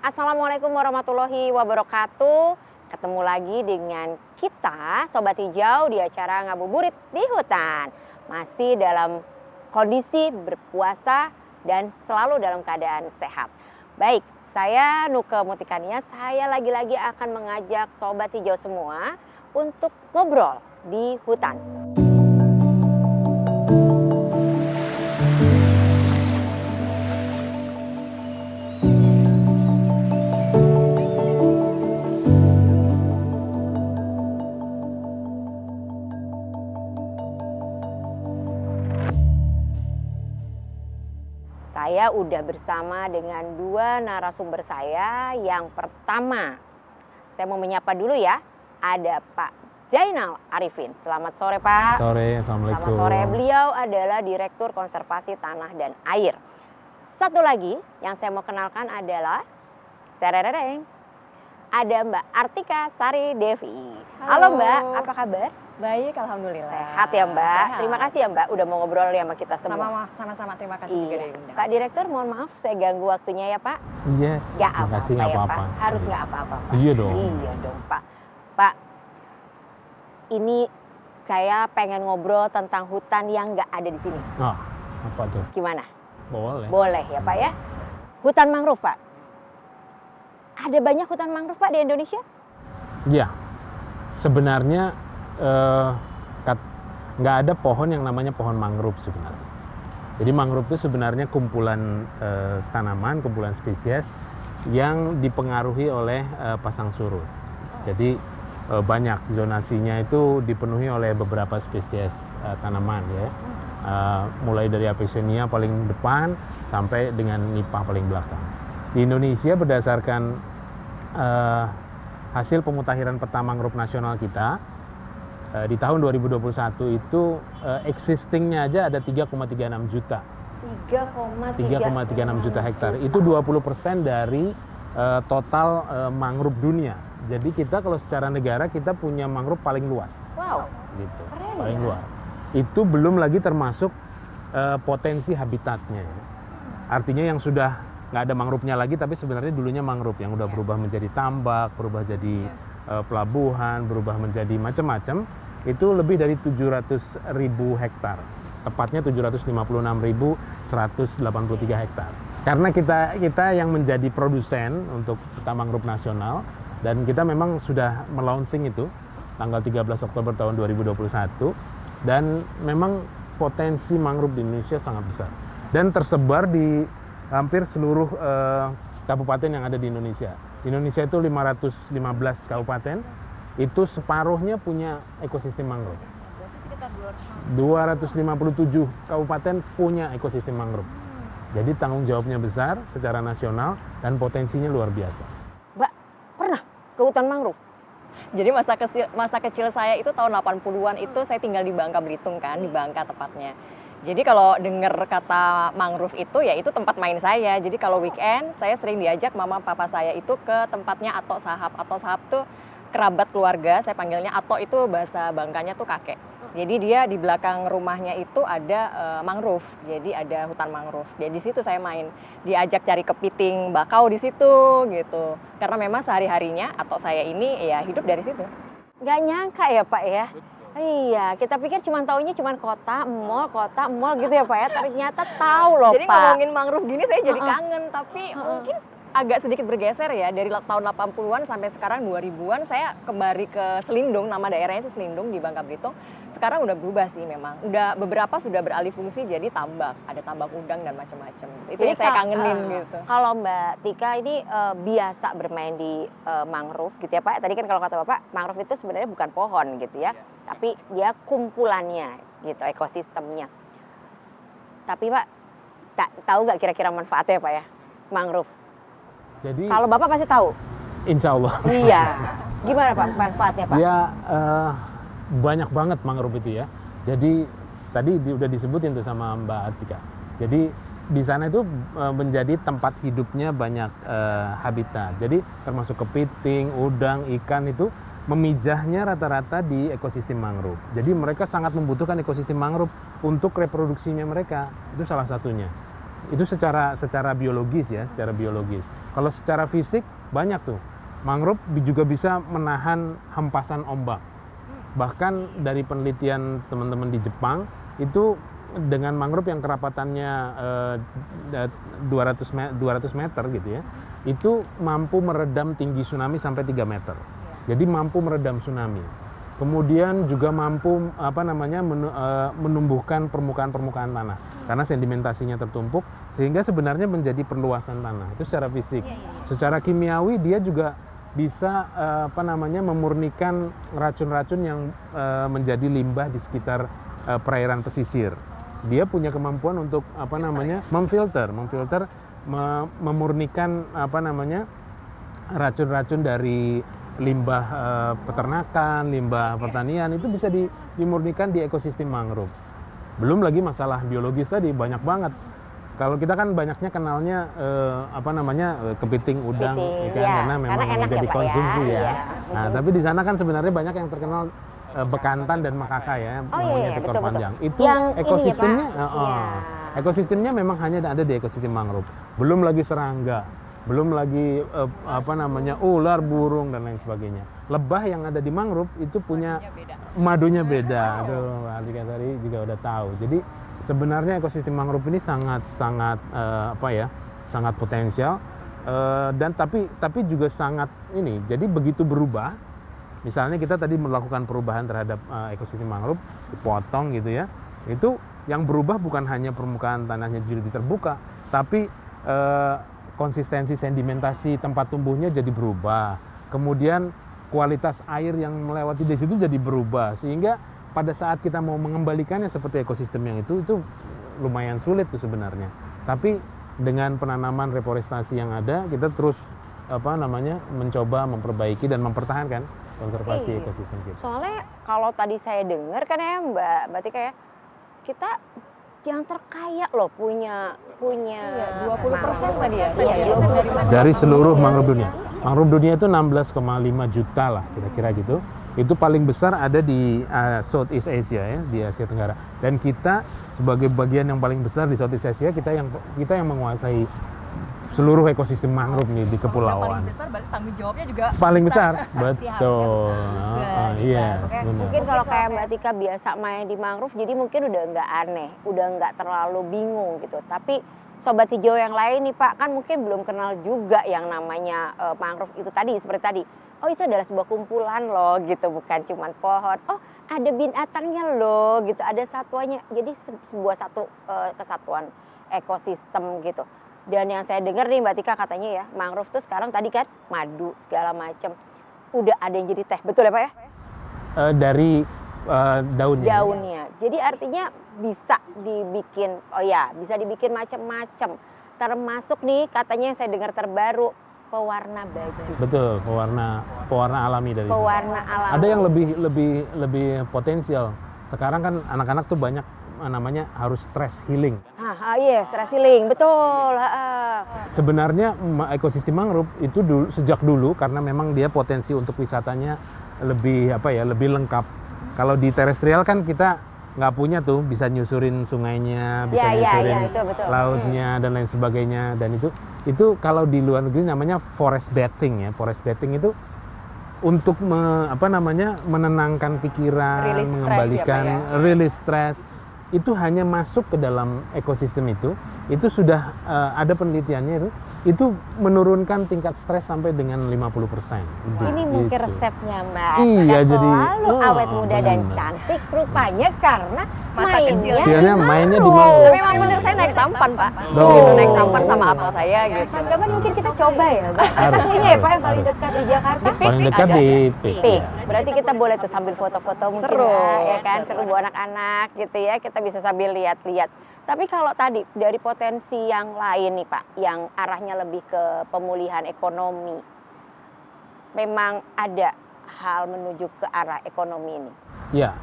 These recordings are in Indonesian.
Assalamualaikum warahmatullahi wabarakatuh. Ketemu lagi dengan kita Sobat Hijau di acara Ngabuburit di Hutan. Masih dalam kondisi berpuasa dan selalu dalam keadaan sehat. Baik, saya Nuke Mutikania, saya lagi-lagi akan mengajak Sobat Hijau semua untuk ngobrol di hutan. Saya udah bersama dengan dua narasumber saya. Yang pertama, saya mau menyapa dulu ya. Ada Pak Jainal Arifin. Selamat sore Pak. Sore, Assalamualaikum. Selamat sore. Beliau adalah Direktur Konservasi Tanah dan Air. Satu lagi yang saya mau kenalkan adalah ada Mbak Artika Sari Devi. Halo Mbak, apa kabar? Baik, alhamdulillah. Sehat ya Mbak. Sehat. Terima kasih ya Mbak udah mau ngobrol sama kita semua. Sama-sama, terima kasih juga Iya. diundang. Pak Direktur, mohon maaf saya ganggu waktunya ya Pak. Yes, Gak makasih, apa-apa nggak ya apa-apa. Pak. Harus nggak apa-apa Pak. Iya dong. Iya dong Pak. Pak, ini saya pengen ngobrol tentang hutan yang nggak ada di sini. Ah, apa tuh? Gimana? Boleh. Boleh ya Pak ya? Hutan mangrove Pak. Ada banyak hutan mangrove Pak di Indonesia? Iya, sebenarnya nggak ada pohon yang namanya pohon mangrove sebenarnya. Jadi mangrove itu sebenarnya kumpulan tanaman, kumpulan spesies yang dipengaruhi oleh pasang surut. Jadi banyak zonasinya itu dipenuhi oleh beberapa spesies tanaman ya. Mulai dari Avicennia paling depan sampai dengan nipah paling belakang. Di Indonesia berdasarkan hasil pemutakhiran peta mangrove nasional kita di tahun 2021 itu existingnya aja ada 3,36 juta. 3,36 juta hektar. Itu 20% dari total mangrove dunia. Jadi kita kalau secara negara kita punya mangrove paling luas. Wow. Gitu. Keren Paling ya. luas. Itu belum lagi termasuk potensi habitatnya. Artinya yang sudah nggak ada mangrove-nya lagi, tapi sebenarnya dulunya mangrove yang udah berubah menjadi tambak, berubah jadi pelabuhan, berubah menjadi macam-macam, itu lebih dari 700.000 hektar. Tepatnya 756.183 hektar. Karena kita yang menjadi produsen untuk peta mangrove nasional, dan kita memang sudah melaunching itu tanggal 13 Oktober tahun 2021, dan memang potensi mangrove di Indonesia sangat besar. Dan tersebar di hampir seluruh kabupaten yang ada di Indonesia. Di Indonesia itu 515 kabupaten, itu separuhnya punya ekosistem mangrove. 257 kabupaten punya ekosistem mangrove. Jadi tanggung jawabnya besar secara nasional dan potensinya luar biasa. Mbak, pernah ke hutan mangrove? Jadi masa kecil saya itu tahun 80-an itu saya tinggal di Bangka Belitung kan, di Bangka tepatnya. Jadi kalau dengar kata mangrove itu ya itu tempat main saya. Jadi kalau weekend saya sering diajak mama papa saya itu ke tempatnya Atok Sahab. Atok Sahab tuh kerabat keluarga, saya panggilnya Atok, itu bahasa Bangkanya tuh kakek. Jadi dia di belakang rumahnya itu ada mangrove. Jadi ada hutan mangrove. Jadi di situ saya main. Diajak cari kepiting, bakau di situ gitu. Karena memang sehari-harinya Atok saya ini ya hidup dari situ. Nggak nyangka ya Pak ya? Iya, kita pikir cuma taunya cuma kota, mall gitu ya Pak ya. Ternyata tahu loh Jadi Pak. ngomongin mangrove gini saya jadi kangen, tapi mungkin agak sedikit bergeser ya. Dari tahun 80-an sampai sekarang 2000-an saya kembali ke Selindung, nama daerahnya itu Selindung di Bangka Belitung. Sekarang udah berubah sih memang. Udah beberapa sudah beralih fungsi jadi tambak, ada tambak udang dan macam-macam. Itu yang saya kangenin gitu. Kalau Mbak Tika ini biasa bermain di mangrove gitu ya Pak. Tadi kan kalau kata Bapak, mangrove itu sebenarnya bukan pohon gitu ya. Tapi dia kumpulannya gitu, ekosistemnya. Tapi Pak, tahu nggak kira-kira manfaatnya Pak ya, mangrove? Jadi Kalau Bapak pasti tahu. insya Allah. Iya. Gimana Pak manfaatnya Pak? Ya banyak banget mangrove itu ya. Jadi tadi udah disebutin tuh sama Mbak Atika. Jadi di sana itu menjadi tempat hidupnya banyak habitat. Jadi termasuk kepiting, udang, ikan itu memijahnya rata-rata di ekosistem mangrove. Jadi mereka sangat membutuhkan ekosistem mangrove untuk reproduksinya mereka. Itu salah satunya. Itu secara biologis ya, secara biologis. Kalau secara fisik banyak tuh. Mangrove juga bisa menahan hempasan ombak. Bahkan dari penelitian teman-teman di Jepang itu dengan mangrove yang kerapatannya 200 meter gitu ya, itu mampu meredam tinggi tsunami sampai 3 meter. Jadi mampu meredam tsunami. Kemudian juga mampu menumbuhkan permukaan tanah karena sedimentasinya tertumpuk sehingga sebenarnya menjadi perluasan tanah. Itu secara fisik. Secara kimiawi dia juga bisa memurnikan racun-racun yang menjadi limbah di sekitar perairan pesisir. Dia punya kemampuan untuk memfilter, memurnikan racun-racun dari limbah peternakan, limbah pertanian, itu bisa dimurnikan di ekosistem mangrove. Belum lagi masalah biologis tadi banyak banget. Kalau kita kan banyaknya kenalnya kepiting udang karena memang menjadi konsumsi ya. Nah, tapi di sana kan sebenarnya banyak yang terkenal bekantan dan makaka ya, namanya ekor panjang. Itu yang ekosistemnya ini ya, ekosistemnya memang hanya ada di ekosistem mangrove. Belum lagi serangga, belum lagi ular, burung dan lain sebagainya. Lebah yang ada di mangrove itu punya madunya beda. Tuh, Artika Sari juga udah tahu. Jadi sebenarnya ekosistem mangrove ini sangat potensial dan tapi juga sangat ini. Jadi begitu berubah, misalnya kita tadi melakukan perubahan terhadap ekosistem mangrove, dipotong gitu ya. Itu yang berubah bukan hanya permukaan tanahnya jadi terbuka, tapi konsistensi sedimentasi tempat tumbuhnya jadi berubah. Kemudian kualitas air yang melewati di situ jadi berubah sehingga pada saat kita mau mengembalikannya seperti ekosistem yang itu lumayan sulit tuh sebenarnya. Tapi dengan penanaman reforestasi yang ada, kita terus mencoba memperbaiki dan mempertahankan konservasi ekosistem kita. Soalnya kalau tadi saya dengar kan ya Mbak Tika ya, kita yang terkaya loh punya 20% tadi ya. Dari seluruh mangrove dunia. Mangrove dunia itu 16,5 juta lah kira-kira gitu. Itu paling besar ada di Southeast Asia ya, di Asia Tenggara. Dan kita sebagai bagian yang paling besar di Southeast Asia, kita yang menguasai seluruh ekosistem mangrove nih di kepulauan. Paling besar, tanggung jawabnya juga paling besar. Betul. Yes, benar. Mungkin kalau kayak Mbak Tika biasa main di mangrove, jadi mungkin udah nggak aneh, udah nggak terlalu bingung gitu. Tapi sobat hijau yang lain nih Pak, kan mungkin belum kenal juga yang namanya mangrove itu tadi, seperti tadi. Oh, itu adalah sebuah kumpulan loh gitu, bukan cuma pohon. Oh, ada binatangnya loh gitu, ada satwanya. Jadi sebuah kesatuan ekosistem gitu. Dan yang saya dengar nih Mbak Tika katanya ya, mangrove tuh sekarang tadi kan madu segala macam. Udah ada yang jadi teh, betul ya Pak ya? Dari daunnya. Daunnya. Jadi artinya bisa dibikin macam-macam. Termasuk nih katanya yang saya dengar terbaru, pewarna baju. Betul, pewarna alami dari pewarna alami. Ada yang lebih potensial. Sekarang kan anak-anak tuh banyak namanya harus stress healing. Iya, stress healing, betul. Sebenarnya ekosistem mangrove itu sejak dulu karena memang dia potensi untuk wisatanya lebih lengkap. Kalau di terestrial kan kita nggak punya tuh, bisa nyusurin sungainya, bisa nyusurin betul. lautnya dan lain sebagainya. Dan itu kalau di luar negeri namanya forest bathing ya. Forest bathing itu untuk menenangkan pikiran, mengembalikan release stress. Itu hanya masuk ke dalam ekosistem itu sudah ada penelitiannya itu menurunkan tingkat stres sampai dengan 50%. Ini mungkin resepnya Mbak. Iya, jadi selalu awet muda dan cantik rupanya karena mainnya di mangrove. Tapi memang benar saya naik sampan Pak. Naik sampan sama apel saya gitu. Kapan mungkin kita coba ya Mbak? Katanya ya Pak yang paling dekat di Jakarta. Paling dekat di Pik. Berarti kita boleh tuh sambil foto-foto mungkin ya kan, seru buat anak-anak gitu ya. Kita bisa sambil lihat-lihat. Tapi kalau tadi dari potensi yang lain nih Pak, yang arahnya lebih ke pemulihan ekonomi, memang ada hal menuju ke arah ekonomi ini? Ya,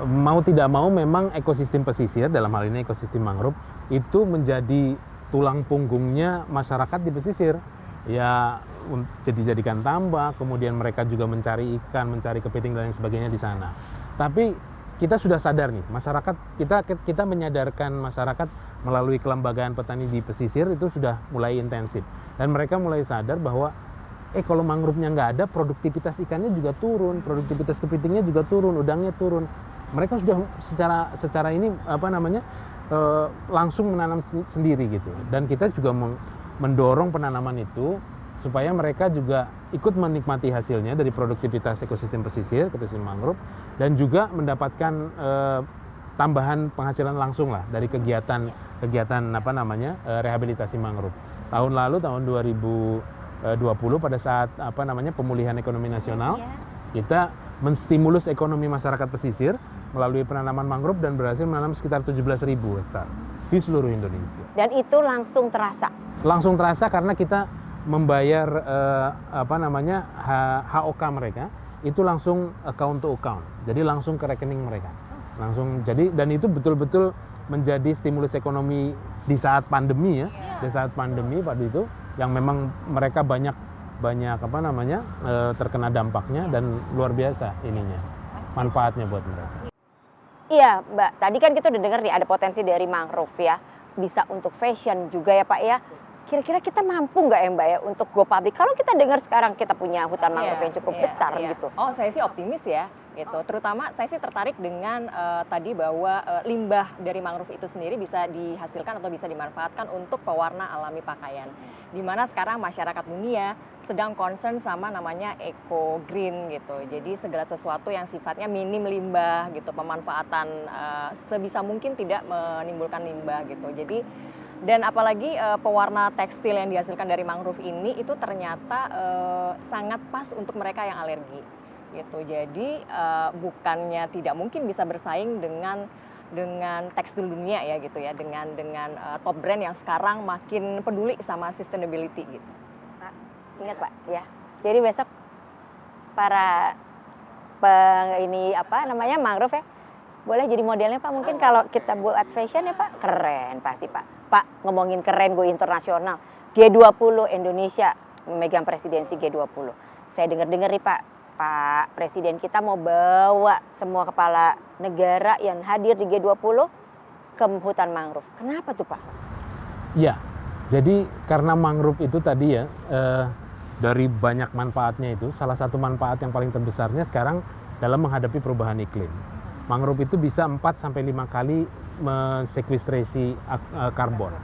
mau tidak mau memang ekosistem pesisir, dalam hal ini ekosistem mangrove, itu menjadi tulang punggungnya masyarakat di pesisir. Ya, dijadikan tambak, kemudian mereka juga mencari ikan, mencari kepiting dan lain sebagainya di sana. Tapi kita sudah sadar nih, masyarakat kita menyadarkan masyarakat melalui kelembagaan petani di pesisir itu sudah mulai intensif, dan mereka mulai sadar bahwa kalau mangrove-nya nggak ada, produktivitas ikannya juga turun, produktivitas kepitingnya juga turun, udangnya turun. Mereka sudah secara ini langsung menanam sendiri gitu, dan kita juga mendorong penanaman itu supaya mereka juga ikut menikmati hasilnya dari produktivitas ekosistem pesisir, ekosistem mangrove, dan juga mendapatkan tambahan penghasilan langsung lah dari kegiatan rehabilitasi mangrove. Tahun lalu, tahun 2020 pada saat pemulihan ekonomi nasional, kita menstimulus ekonomi masyarakat pesisir melalui penanaman mangrove dan berhasil menanam sekitar 17.000 hektar di seluruh Indonesia. Dan itu langsung terasa? Langsung terasa karena kita membayar HOK mereka itu langsung account to account, jadi langsung ke rekening mereka, langsung. Jadi dan itu betul-betul menjadi stimulus ekonomi di saat pandemi ya, di saat pandemi pada itu yang memang mereka banyak terkena dampaknya dan luar biasa ininya manfaatnya buat mereka. Iya Mbak, tadi kan kita udah dengar nih ada potensi dari mangrove ya, bisa untuk fashion juga ya Pak ya. Kira-kira kita mampu nggak ya Mbak ya untuk go public? Kalau kita dengar sekarang kita punya hutan mangrove yang cukup besar gitu. Oh, saya sih optimis ya gitu. Terutama saya sih tertarik dengan tadi bahwa limbah dari mangrove itu sendiri bisa dihasilkan atau bisa dimanfaatkan untuk pewarna alami pakaian. Di mana sekarang masyarakat dunia sedang concern sama namanya eco green gitu. Jadi segala sesuatu yang sifatnya minim limbah gitu, pemanfaatan sebisa mungkin tidak menimbulkan limbah gitu. Jadi dan apalagi pewarna tekstil yang dihasilkan dari mangrove ini itu ternyata sangat pas untuk mereka yang alergi gitu. Jadi bukannya tidak mungkin bisa bersaing dengan tekstil dunia ya gitu ya, dengan top brand yang sekarang makin peduli sama sustainability gitu. Pak, ingat Pak ya. Jadi besok para mangrove ya boleh jadi modelnya Pak, mungkin kalau kita buat fashion ya Pak, keren pasti Pak. Pak, ngomongin keren go internasional, G20 Indonesia memegang presidensi G20. Saya dengar-dengar nih Pak Presiden kita mau bawa semua kepala negara yang hadir di G20 ke hutan mangrove. Kenapa tuh Pak? Ya, jadi karena mangrove itu tadi ya, dari banyak manfaatnya itu, salah satu manfaat yang paling terbesarnya sekarang dalam menghadapi perubahan iklim. Mangrove itu bisa 4-5 kali mensekwestrasi karbon.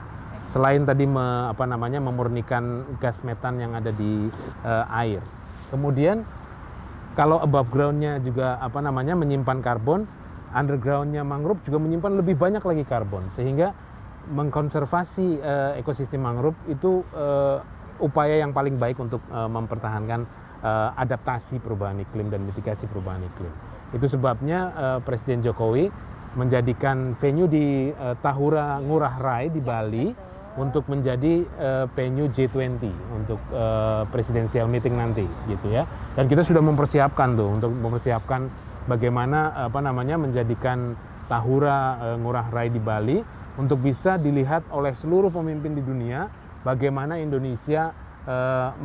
Selain tadi memurnikan gas metan yang ada di air. Kemudian kalau above ground-nya juga menyimpan karbon, underground-nya mangrove juga menyimpan lebih banyak lagi karbon, sehingga mengkonservasi ekosistem mangrove itu upaya yang paling baik untuk mempertahankan adaptasi perubahan iklim dan mitigasi perubahan iklim. Itu sebabnya Presiden Jokowi menjadikan venue di Tahura Ngurah Rai di Bali untuk menjadi venue G20 untuk presidential meeting nanti gitu ya. Dan kita sudah mempersiapkan bagaimana menjadikan Tahura Ngurah Rai di Bali untuk bisa dilihat oleh seluruh pemimpin di dunia bagaimana Indonesia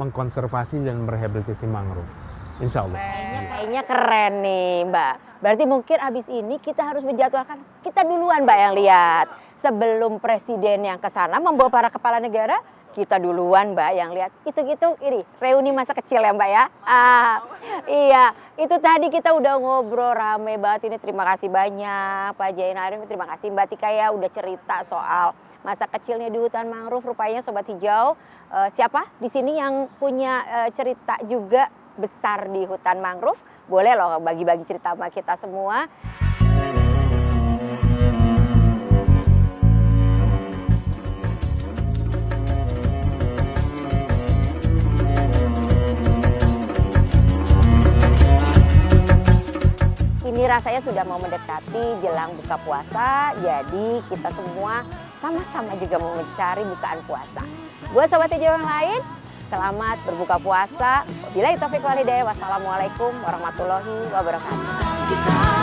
mengkonservasi dan merehabilitasi mangrove. Insya Allah. Kayaknya keren nih Mbak. Berarti mungkin abis ini kita harus menjadwalkan, kita duluan Mbak yang lihat. Sebelum presiden yang ke sana membawa para kepala negara, kita duluan Mbak yang lihat. Itu ini reuni masa kecil ya Mbak ya. Iya, itu tadi kita udah ngobrol rame banget ini. Terima kasih banyak Pak Jain Arif, terima kasih Mbak Tika ya udah cerita soal masa kecilnya di hutan mangrove. Rupanya Sobat Hijau, siapa di sini yang punya cerita juga besar di hutan mangrove? Boleh loh bagi-bagi cerita sama kita semua. Ini rasanya sudah mau mendekati jelang buka puasa, jadi kita semua sama-sama juga mau mencari bukaan puasa. Buat Sobat Hijau yang lain, selamat berbuka puasa. Wabillahi taufiq wal hidayah. Wassalamualaikum warahmatullahi wabarakatuh.